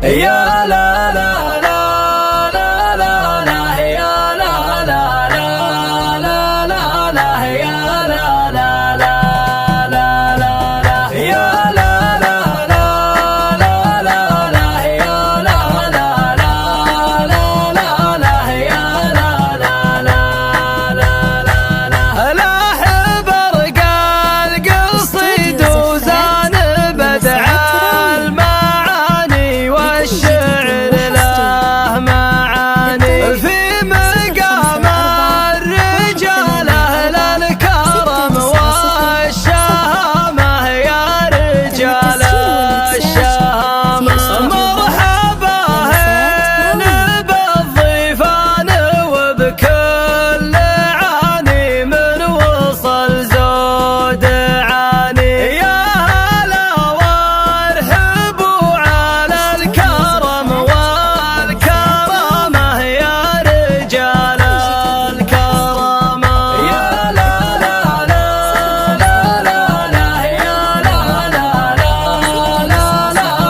يا لا لا لا لا لا لا يا لا لا لا لا لا لا يا لا لا لا لا لا يا لا لا لا لا لا لا يا لا لا لا لا لا يا لا لا لا لا لا حبر قال قصيد وزان بدع المعاني والشعر له معاني في مقام الرجال أهل الكرم والشهامة يا رجال الشهامة مرحبا هنا بالضيفان وبكل عاني من وصل زود عاني يا هلا وارحبوا على الكرم والكرامة يا رجال الكرامة يا لا لا لا لا لا لا يا لا لا لا لا لا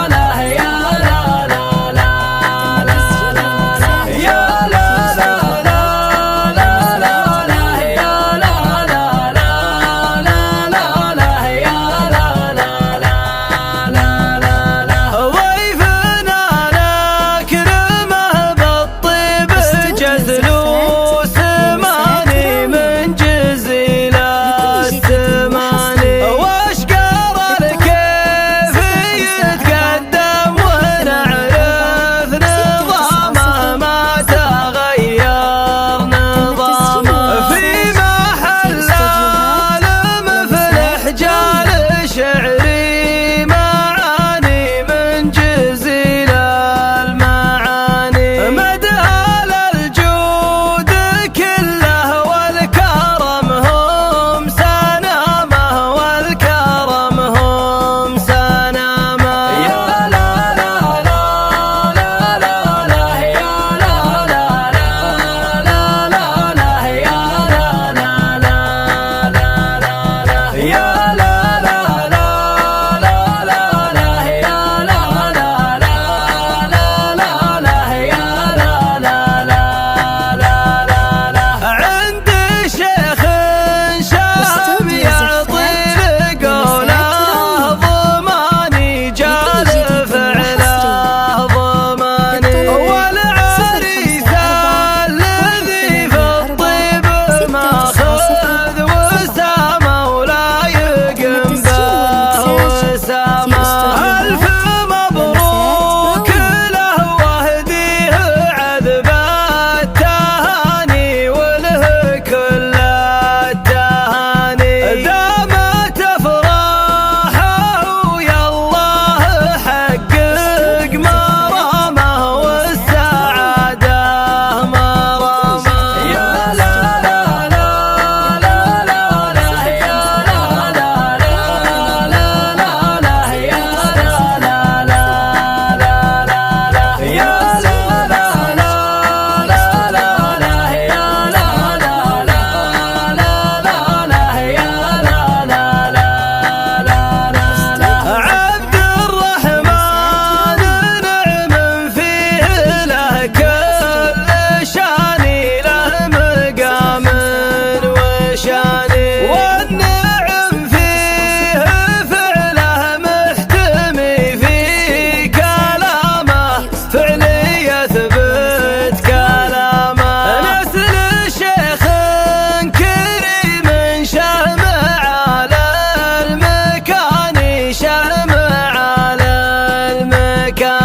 لا يا لا لا لا لا يا لا لا لا لا لا لا يا لا لا لا لا لا يا لا لا لا ضيفنا نكرمه بالطيب جزلوس ماني من جزيل الثماني واشقر الكيف يتقدم ونعرف نظامه ما تغير نظامه في محل المفلح جال شعري معاني من جزيل المعاني مدال الجود كله والكرم هم سنامه والكرم هم سنامه يا لا لا لا لا لا لا يا لا لا لا لا لا يا لا لا لا لا يا لا لا لا لا لا يا لا لا لا لا يا لا لا لا عند شيخ شاب يعطي لقوله ضماني جال فعله ضماني والعريس الذي في الطيب ماخذ وسامه ولا يقم به وسامه ألف مبروك له واهديه عذب التهاني وله كل التهاني دامت افراحه ويا الله حقق مرامه والسعاده مرامه يا لا لا لا لا لا لا يا لا لا لا لا لا يا لا لا لا لا يا لا لا لا لا لا يا لا لا لا لا يا لا لا عبد الرحمن نعم فيه له كل شاني له مقام وشاني والنعم فيه فعله محتمي في كلامه فعلي يثبت كلامه نسل شيخ كريم شامع على المكان شامع على المكان